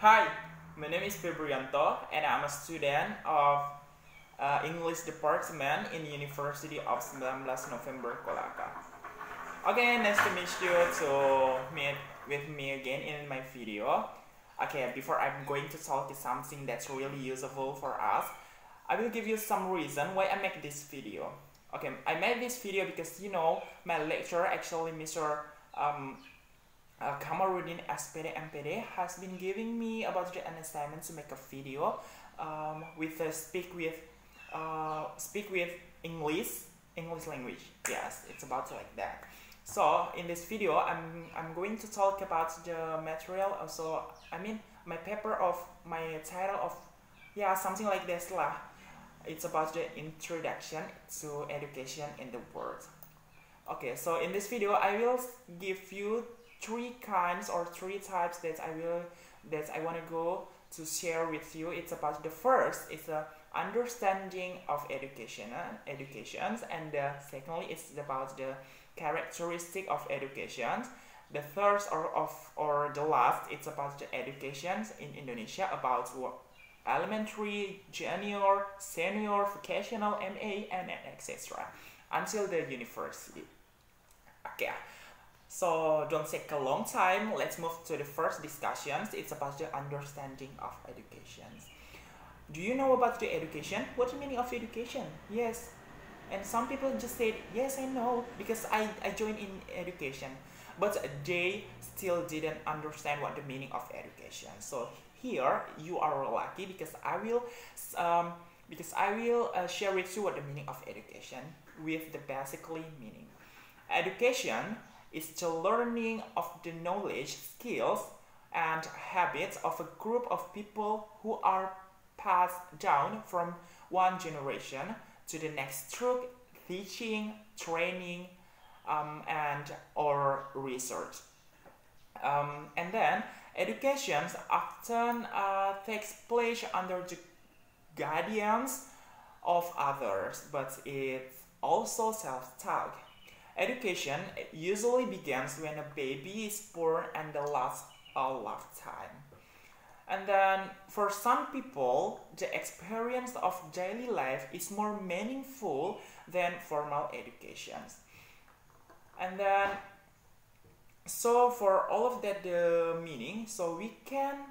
Hi, my name is Febrianto and I'm a student of English Department in University of 19 November, Kolaka. Okay, nice to meet you to meet with me again in my video. Okay, before I'm going to talk to something that's really useful for us, I will give you some reason why I make this video. Okay, I made this video because my lecturer actually Mr. Kamarudin SPD MPD has been giving me about the assignment to make a video with speak with English language. Yes, it's about like that. So in this video, I'm going to talk about the material. Also, my paper of my title of something like this lah. It's about the introduction to education in the world. Okay, so in this video, I will give you three kinds or three types that I want to go to share with you. It's about the first is the understanding of educations, and secondly it's about the characteristic of education. The third or the last it's about the education in Indonesia, about elementary, junior, senior, vocational, MA, and etc. until the university. Okay. So don't take a long time. Let's move to the first discussions. It's about the understanding of education. Do you know about the education? What's the meaning of education? Yes. And some people just said, yes, I know, because I joined in education. But they still didn't understand what the meaning of education. So here you are lucky because I will share with you what the meaning of education with the basically meaning. Education is the learning of the knowledge, skills, and habits of a group of people who are passed down from one generation to the next through teaching, training, and or research. And then education often takes place under the guidance of others, but it's also self-taught. Education usually begins when a baby is born and lasts a lifetime. And then for some people, the experience of daily life is more meaningful than formal education. And then, so for all of that the meaning, so we can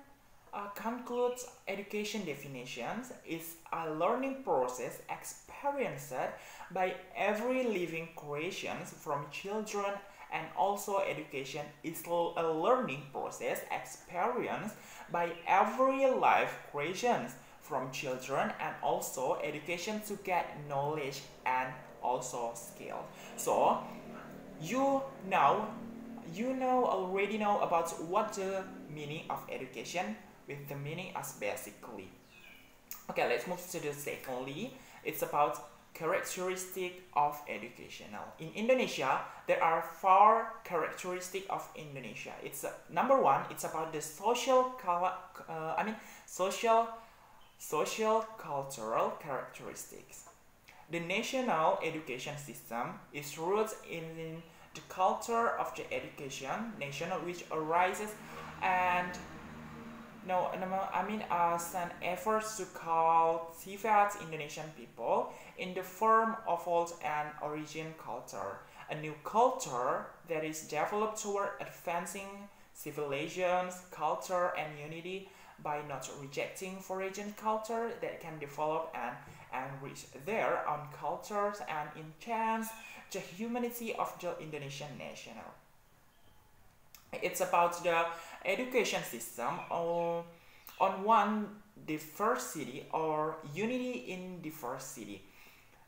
conclude education definitions is a learning process experienced by every living creation from children, and also education is a learning process experienced by every life creations from children, and also education to get knowledge and also skill. So you already know about what the meaning of education with the meaning as basically. Okay, let's move to the secondly. It's about characteristic of educational. In Indonesia, there are 4 characteristics of Indonesia. It's number 1. It's about the social cultural characteristics. The national education system is rooted in the culture of the education national, which arises and as an effort to cultivate Indonesian people in the form of old and origin culture, a new culture that is developed toward advancing civilizations, culture, and unity by not rejecting foreign culture that can develop and enrich their own cultures and enhance the humanity of the Indonesian national. It's about the education system on one diversity or unity in diversity.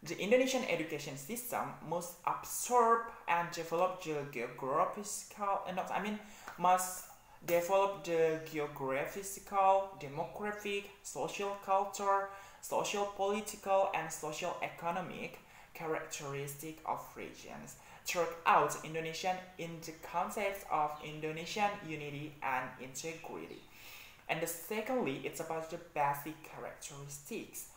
The Indonesian education system must absorb and develop the geographical, demographic, social culture, social political, and social economic characteristic of regions throughout Indonesian in the context of Indonesian unity and integrity. And secondly, it's about the basic characteristics.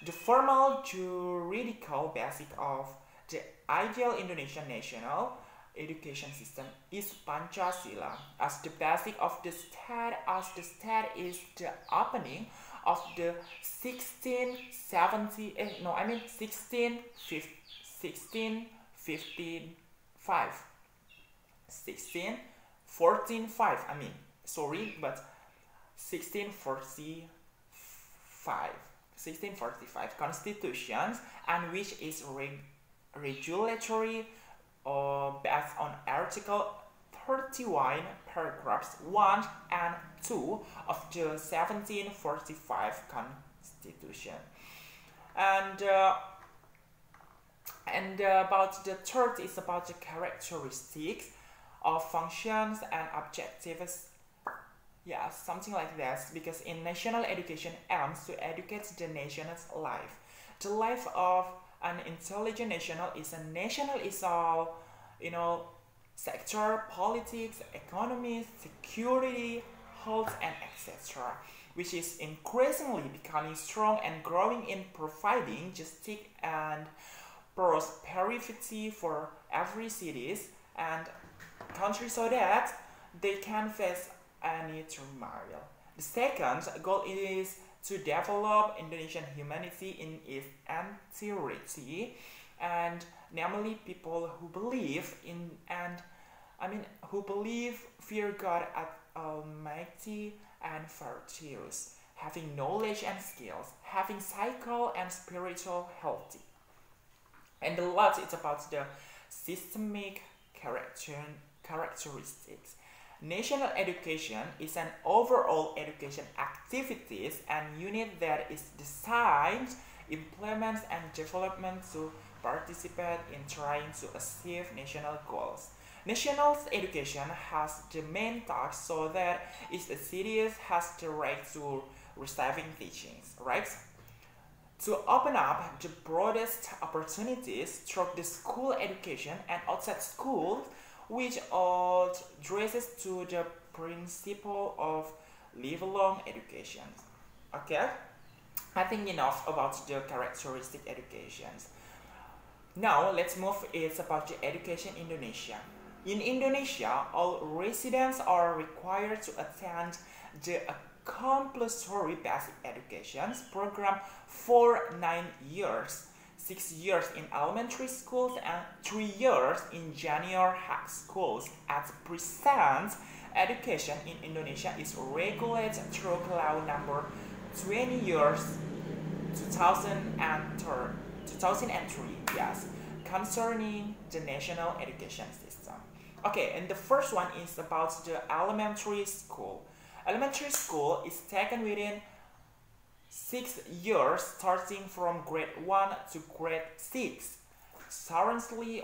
The formal juridical basic of the ideal Indonesian national education system is Pancasila as the basic of the state, as the state is the opening of the 1670 no I mean 1655 1645 I mean sorry but 1645 constitutions, and which is regulatory based on Article 31 paragraphs 1 and 2 of the 1745 Constitution. And about the third is about the characteristics of functions and objectives. Yeah, something like this, because in national education aims to educate the nation's life. The life of an intelligent national is all, sector, politics, economy, security, health, and etc., which is increasingly becoming strong and growing in providing justice and prosperity for every cities and country so that they can face any turmoil. The second goal is to develop Indonesian humanity in its entirety, and namely people who believe in who believe fear God as Almighty and virtuous, having knowledge and skills, having psychical and spiritual healthy. And the last is about the systemic characteristics. National education is an overall education activities and unit that is designed, implements, and development to participate in trying to achieve national goals. National education has the main task so that each city has the right to receiving teachings, right? To open up the broadest opportunities through the school education and outside school, which addresses to the principle of lifelong education. Okay, I think enough about the characteristic educations. Now let's move. It's about the education in Indonesia. In Indonesia, all residents are required to attend the compulsory basic education program for 9 years. 6 years in elementary schools and 3 years in junior high schools. At present, education in Indonesia is regulated through Law Number 20 years 2003, yes, concerning the national education system. Okay, and the first one is about the elementary school. Elementary school is taken within 6 years starting from grade 1 to grade 6. Currently,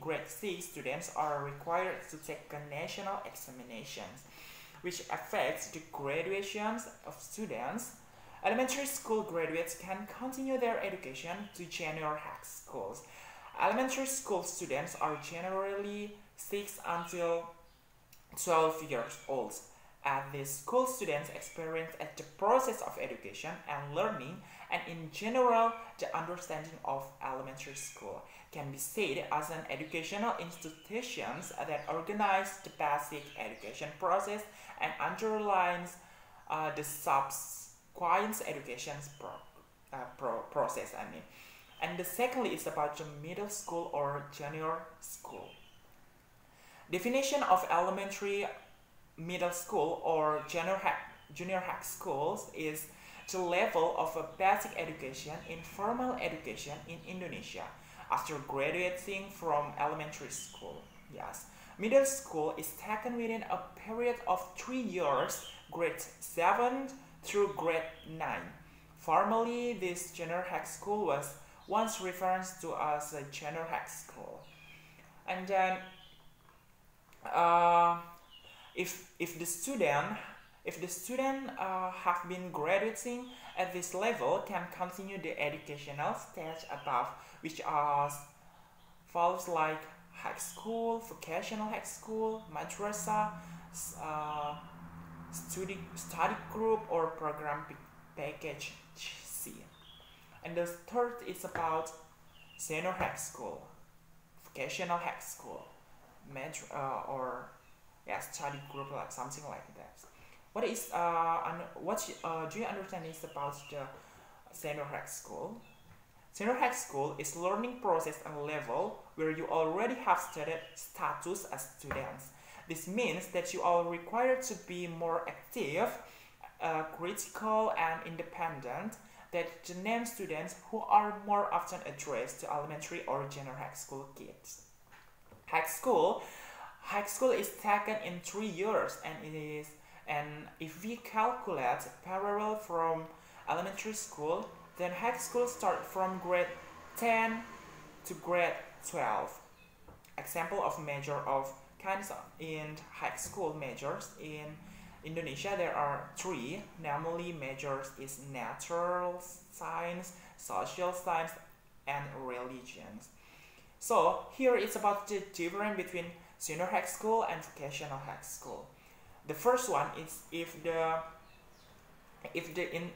grade 6 students are required to take national examinations, which affects the graduations of students. Elementary school graduates can continue their education to junior high schools. Elementary school students are generally 6 until 12 years old. At the school, students experience at the process of education and learning, and in general, the understanding of elementary school can be said as an educational institutions that organize the basic education process and underlines the subsequent education process. And the secondly is about the middle school or junior school. Definition of elementary, middle school, or junior high schools is the level of a basic education in formal education in Indonesia after graduating from elementary school. Yes, middle school is taken within a period of 3 years, grade 7 through grade 9. Formerly, this junior high school was once referred to as a junior high school. And then if the student have been graduating at this level, can continue the educational stage above, which are follows like high school, vocational high school, madrasah, study group, or program package C. And the third is about senior high school. vocational high school, major or yeah, study group, like something like that. What is do you understand is about the senior high school? Senior high school is learning process and level where you already have studied status as students. This means that you are required to be more active, critical, and independent than the named students who are more often addressed to elementary or junior high school kids. High school is taken in 3 years, and if we calculate parallel from elementary school, then high school start from grade 10 to grade 12. Example of major of kinds in high school majors in Indonesia there are 3, namely majors is natural science, social science, and religions. So here it's about the difference between senior high school and vocational high school. The first one is if the in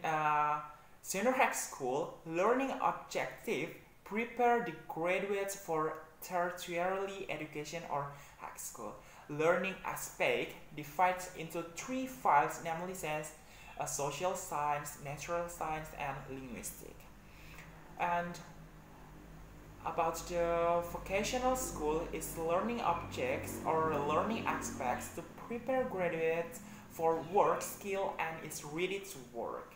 senior high school learning objective prepare the graduates for tertiary education or high school. Learning aspect divides into 3 fields, namely science, social science, natural science, and linguistic. And about the vocational school is learning objects or learning aspects to prepare graduates for work skill and is ready to work.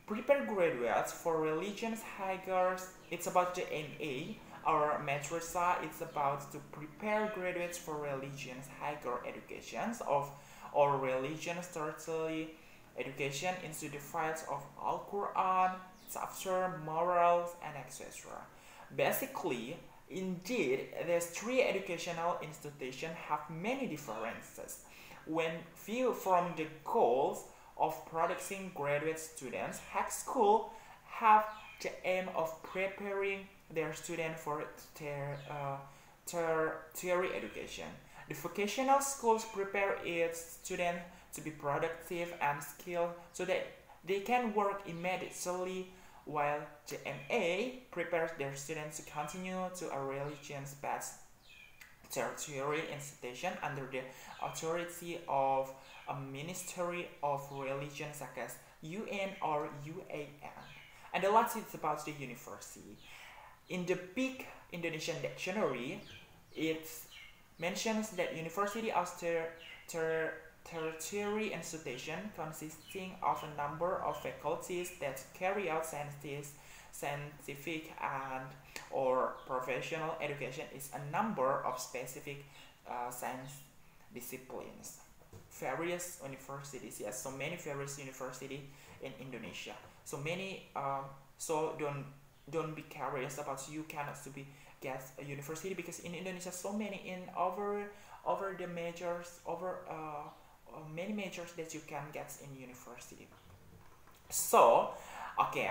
Prepare graduates for religions hikers, it's about the MA, or madrasah, it's about to prepare graduates for religions higher educations or religions tertiary education into the fields of Al-Quran, chapter, morals, and etc. Basically, indeed, these 3 educational institutions have many differences. When viewed from the goals of producing graduate students, high school have the aim of preparing their students for tertiary education. The vocational schools prepare its students to be productive and skilled so that they can work immediately, while the MA prepares their students to continue to a religious-based tertiary institution under the authority of a Ministry of Religion such as UN or UAN. And the last is about the university. In the big Indonesian dictionary, it mentions that university as tertiary institution consisting of a number of faculties that carry out scientific and or professional education is a number of specific science disciplines. Various universities, yes, so many various universities in Indonesia. So many, so don't be curious about you cannot to be get a university because in Indonesia so many in over the majors many majors that you can get in university. So okay,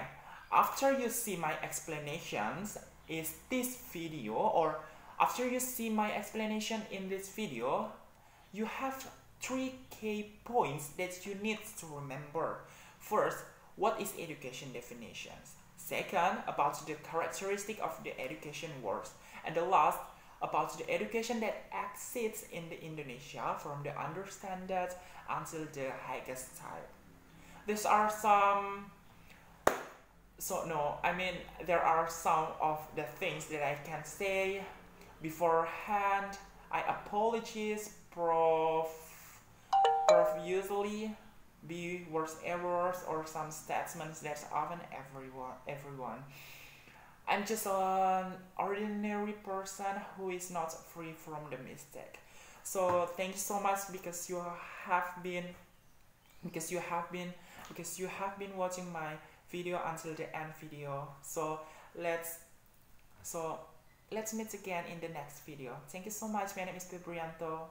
after you see my explanations is this video, or after you see my explanation in this video, you have 3 key points that you need to remember. First, what is education definitions? Second, about the characteristic of the education works. And the last, about the education that exists in the Indonesia from the understanded until the highest type. These are some, there are some of the things that I can say beforehand. I apologize profusely be words errors or some statements that often everyone. I'm just an ordinary person who is not free from the mistake. So thank you so much because you have been watching my video until the end video. So let's meet again in the next video. Thank you so much. My name is Febrianto.